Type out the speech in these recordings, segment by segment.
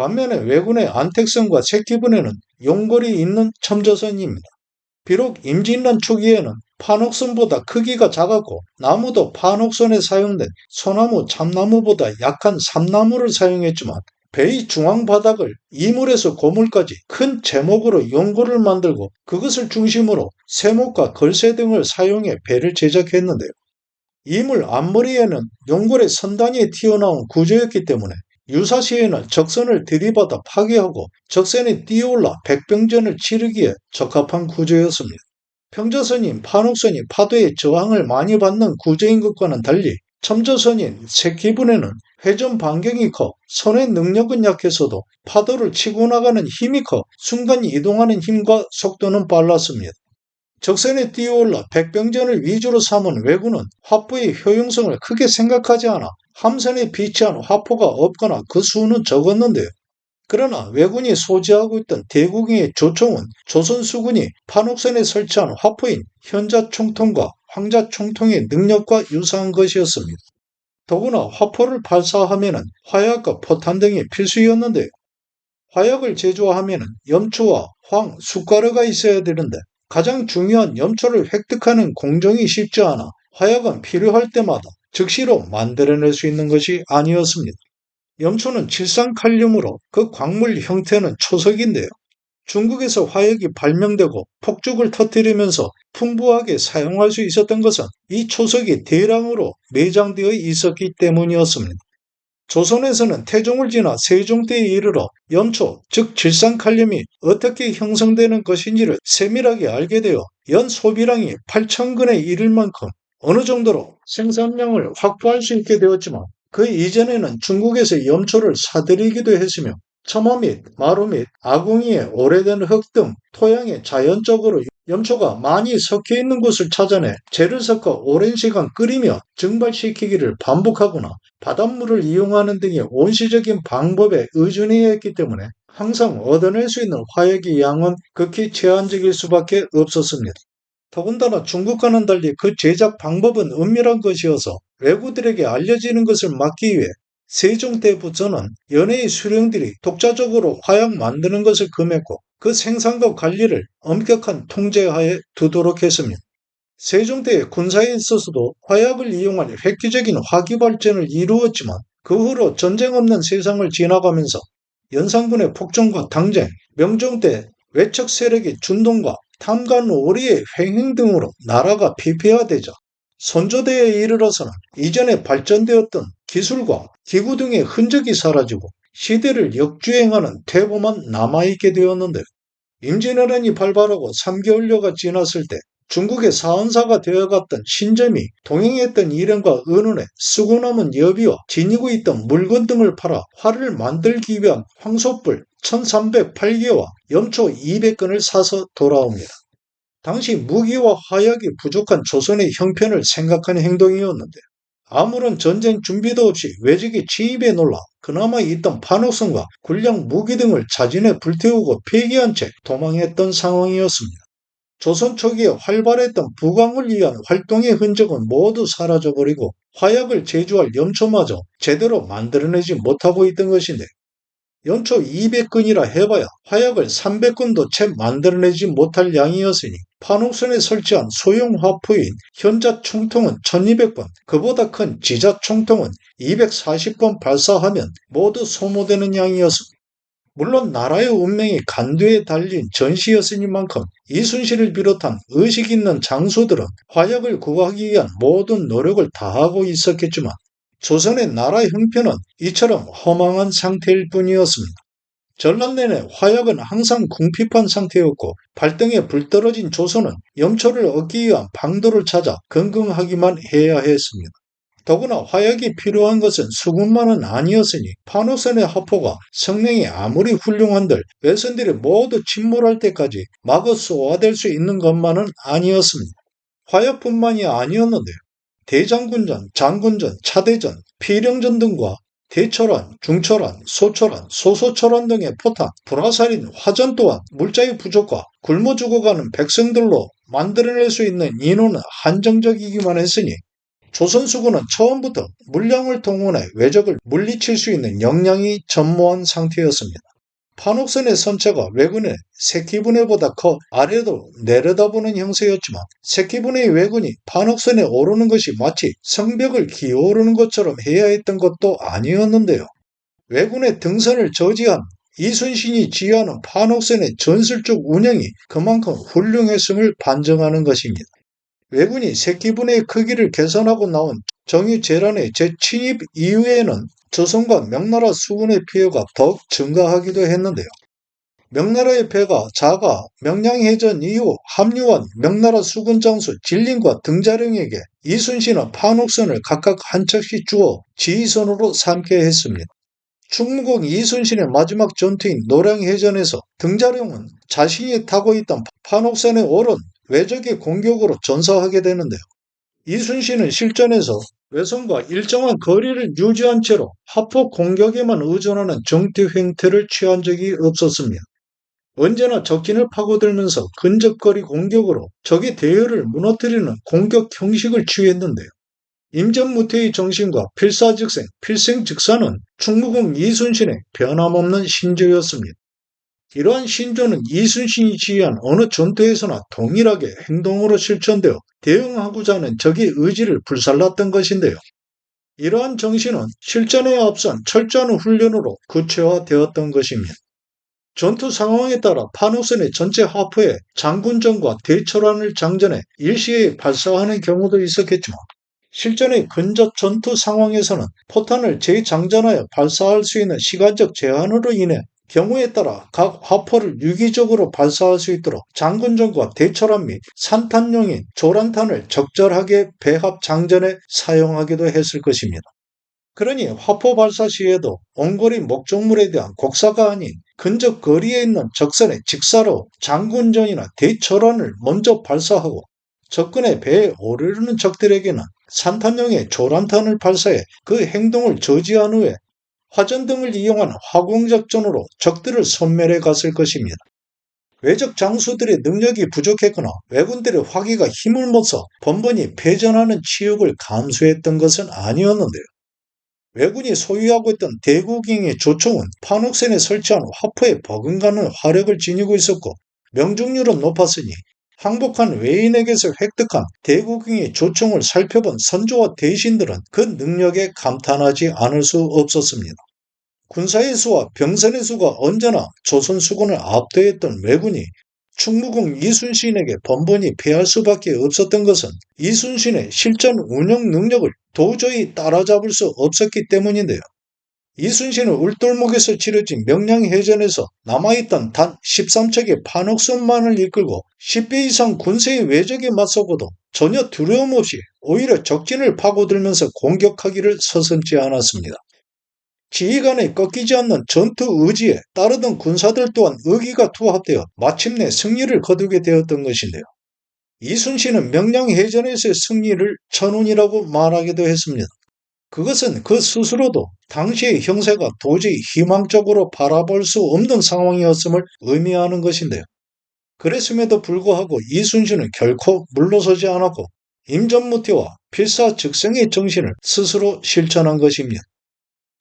반면에 왜군의 안택선과 새끼분에는 용골이 있는 첨저선입니다. 비록 임진란 초기에는 판옥선보다 크기가 작았고 나무도 판옥선에 사용된 소나무, 참나무보다 약한 삼나무를 사용했지만 베이 중앙 바닥을 이물에서 고물까지 큰 제목으로 용골을 만들고 그것을 중심으로 세목과 걸쇠 등을 사용해 배를 제작했는데요. 이물 앞머리에는 용골의 선단이 튀어나온 구조였기 때문에 유사시에는 적선을 들이받아 파괴하고 적선에 뛰어올라 백병전을 치르기에 적합한 구조였습니다. 평저선인 판옥선이 파도에 저항을 많이 받는 구조인 것과는 달리 첨저선인 새끼분에는 회전 반경이 커 선의 능력은 약해서도 파도를 치고 나가는 힘이 커 순간 이동하는 힘과 속도는 빨랐습니다. 적선에 뛰어올라 백병전을 위주로 삼은 왜군은 화포의 효용성을 크게 생각하지 않아 함선에 비치한 화포가 없거나 그 수는 적었는데요. 그러나 왜군이 소지하고 있던 대국의 조총은 조선 수군이 판옥선에 설치한 화포인 현자총통과 황자총통의 능력과 유사한 것이었습니다. 더구나 화포를 발사하면 화약과 포탄 등이 필수였는데요. 화약을 제조하면 염초와 황, 숟가루가 있어야 되는데 가장 중요한 염초를 획득하는 공정이 쉽지 않아 화약은 필요할 때마다 즉시로 만들어낼 수 있는 것이 아니었습니다. 염초는 칠산칼륨으로 그 광물 형태는 초석인데요. 중국에서 화약이 발명되고 폭죽을 터뜨리면서 풍부하게 사용할 수 있었던 것은 이 초석이 대량으로 매장되어 있었기 때문이었습니다. 조선에서는 태종을 지나 세종 때에 이르러 염초, 즉 질산칼륨이 어떻게 형성되는 것인지를 세밀하게 알게 되어 연 소비량이 8,000근에 이를 만큼 어느 정도로 생산량을 확보할 수 있게 되었지만 그 이전에는 중국에서 염초를 사들이기도 했으며 처마 및 마루 및 아궁이의 오래된 흙 등 토양에 자연적으로 염초가 많이 섞여 있는 곳을 찾아내 재를 섞어 오랜 시간 끓이며 증발시키기를 반복하거나 바닷물을 이용하는 등의 원시적인 방법에 의존해야 했기 때문에 항상 얻어낼 수 있는 화약의 양은 극히 제한적일 수밖에 없었습니다. 더군다나 중국과는 달리 그 제작 방법은 은밀한 것이어서 외구들에게 알려지는 것을 막기 위해 세종 때부터는 연해의 수령들이 독자적으로 화약 만드는 것을 금했고 그 생산과 관리를 엄격한 통제하에 두도록 했습니다. 세종 때 군사에 있어서도 화약을 이용한 획기적인 화기 발전을 이루었지만 그 후로 전쟁 없는 세상을 지나가면서 연산군의 폭정과 당쟁, 명종 때 외척 세력의 준동과 탐관 오리의 횡행 등으로 나라가 피폐화되자 선조대에 이르러서는 이전에 발전되었던 기술과 기구 등의 흔적이 사라지고 시대를 역주행하는 퇴보만 남아있게 되었는데 임진왜란이 발발하고 3개월여가 지났을 때 중국의 사원사가 되어갔던 신점이 동행했던 일행과 의논해 쓰고 남은 여비와 지니고 있던 물건 등을 팔아 활을 만들기 위한 황소뿔 1308개와 염초 200건을 사서 돌아옵니다. 당시 무기와 화약이 부족한 조선의 형편을 생각한 행동이었는데 아무런 전쟁 준비도 없이 외적의 침입에 놀라 그나마 있던 판옥선과 군량 무기 등을 자진해 불태우고 폐기한 채 도망했던 상황이었습니다. 조선 초기에 활발했던 부강을 위한 활동의 흔적은 모두 사라져버리고 화약을 제조할 염초마저 제대로 만들어내지 못하고 있던 것인데 연초 200건이라 해봐야 화약을 300건도 채 만들어내지 못할 양이었으니 판옥선에 설치한 소형 화포인 현자 총통은 1200번, 그보다 큰 지자 총통은 240번 발사하면 모두 소모되는 양이었습니다. 물론 나라의 운명이 간두에 달린 전시였으니만큼 이순신을 비롯한 의식 있는 장수들은 화약을 구하기 위한 모든 노력을 다하고 있었겠지만 조선의 나라 형편은 이처럼 허망한 상태일 뿐이었습니다. 전란 내내 화약은 항상 궁핍한 상태였고 발등에 불 떨어진 조선은 염초를 얻기 위한 방도를 찾아 건강하기만 해야 했습니다. 더구나 화약이 필요한 것은 수군만은 아니었으니 판옥선의 화포가 성능이 아무리 훌륭한들 외선들이 모두 침몰할 때까지 마구 쏘아댈 수 있는 것만은 아니었습니다. 화약뿐만이 아니었는데요. 대장군전, 장군전, 차대전, 필영전 등과 대철환, 중철환, 소철환, 소소철환 등의 포탄, 불화살인 화전 또한 물자의 부족과 굶어 죽어가는 백성들로 만들어낼 수 있는 인원은 한정적이기만 했으니 조선수군은 처음부터 물량을 동원해 왜적을 물리칠 수 있는 역량이 전무한 상태였습니다. 판옥선의 선체가 왜군의 새끼분해보다 커 아래로 내려다보는 형세였지만 새끼분해의 왜군이 판옥선에 오르는 것이 마치 성벽을 기어오르는 것처럼 해야 했던 것도 아니었는데요. 왜군의 등선을 저지한 이순신이 지휘하는 판옥선의 전술적 운영이 그만큼 훌륭했음을 반증하는 것입니다. 왜군이 새끼분해의 크기를 개선하고 나온 정유재란의 재침입 이후에는 조선과 명나라 수군의 피해가 더욱 증가하기도 했는데요. 명나라의 배가 작아 명량해전 이후 합류한 명나라 수군 장수 진린과 등자령에게 이순신은 판옥선을 각각 한 척씩 주어 지휘선으로 삼게 했습니다. 충무공 이순신의 마지막 전투인 노량해전에서 등자령은 자신이 타고 있던 판옥선에 오른 왜적의 공격으로 전사하게 되는데요. 이순신은 실전에서 외선과 일정한 거리를 유지한 채로 하포 공격에만 의존하는 정퇴 행태를 취한 적이 없었습니다. 언제나 적진을 파고들면서 근접거리 공격으로 적의 대열을 무너뜨리는 공격 형식을 취했는데요. 임전무태의 정신과 필사즉생, 필생즉사는 충무공 이순신의 변함없는 신조였습니다. 이러한 신조는 이순신이 지휘한 어느 전투에서나 동일하게 행동으로 실천되어 대응하고자 하는 적의 의지를 불살랐던 것인데요. 이러한 정신은 실전에 앞선 철저한 훈련으로 구체화되었던 것입니다. 전투 상황에 따라 판옥선의 전체 하포에 장군전과 대철환을 장전해 일시에 발사하는 경우도 있었겠지만 실전의 근접 전투 상황에서는 포탄을 재장전하여 발사할 수 있는 시간적 제한으로 인해 경우에 따라 각 화포를 유기적으로 발사할 수 있도록 장군전과 대철환 및 산탄용인 조란탄을 적절하게 배합 장전에 사용하기도 했을 것입니다. 그러니 화포 발사 시에도 원거리 목적물에 대한 곡사가 아닌 근접 거리에 있는 적선의 직사로 장군전이나 대철환을 먼저 발사하고 적군의 배에 오르는 적들에게는 산탄용의 조란탄을 발사해 그 행동을 저지한 후에 화전 등을 이용한 화공작전으로 적들을 섬멸해 갔을 것입니다. 왜적 장수들의 능력이 부족했거나 왜군들의 화기가 힘을 못 써 번번이 패전하는 치욕을 감수했던 것은 아니었는데요. 왜군이 소유하고 있던 대구경의 조총은 판옥선에 설치한 화포에 버금가는 화력을 지니고 있었고 명중률은 높았으니 항복한 외인에게서 획득한 대구경의 조총을 살펴본 선조와 대신들은 그 능력에 감탄하지 않을 수 없었습니다. 군사의 수와 병선의 수가 언제나 조선 수군을 압도했던 왜군이 충무공 이순신에게 번번이 패할 수밖에 없었던 것은 이순신의 실전 운영 능력을 도저히 따라잡을 수 없었기 때문인데요. 이순신은 울돌목에서 치러진 명량해전에서 남아있던 단 13척의 판옥선만을 이끌고 10배 이상 군세의 왜적에 맞서고도 전혀 두려움 없이 오히려 적진을 파고들면서 공격하기를 서슴지 않았습니다. 지휘관의 꺾이지 않는 전투 의지에 따르던 군사들 또한 의기가 투합되어 마침내 승리를 거두게 되었던 것인데요. 이순신은 명량해전에서의 승리를 천운이라고 말하기도 했습니다. 그것은 그 스스로도 당시의 형세가 도저히 희망적으로 바라볼 수 없는 상황이었음을 의미하는 것인데요. 그랬음에도 불구하고 이순신은 결코 물러서지 않았고 임전무태와 필사즉생의 정신을 스스로 실천한 것입니다.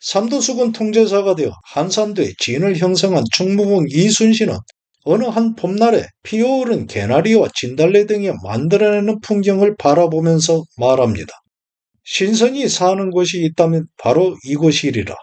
삼도수군 통제사가 되어 한산도에 진을 형성한 충무공 이순신은 어느 한 봄날에 피어오른 개나리와 진달래 등이 만들어내는 풍경을 바라보면서 말합니다. 신선이 사는 곳이 있다면 바로 이곳이리라.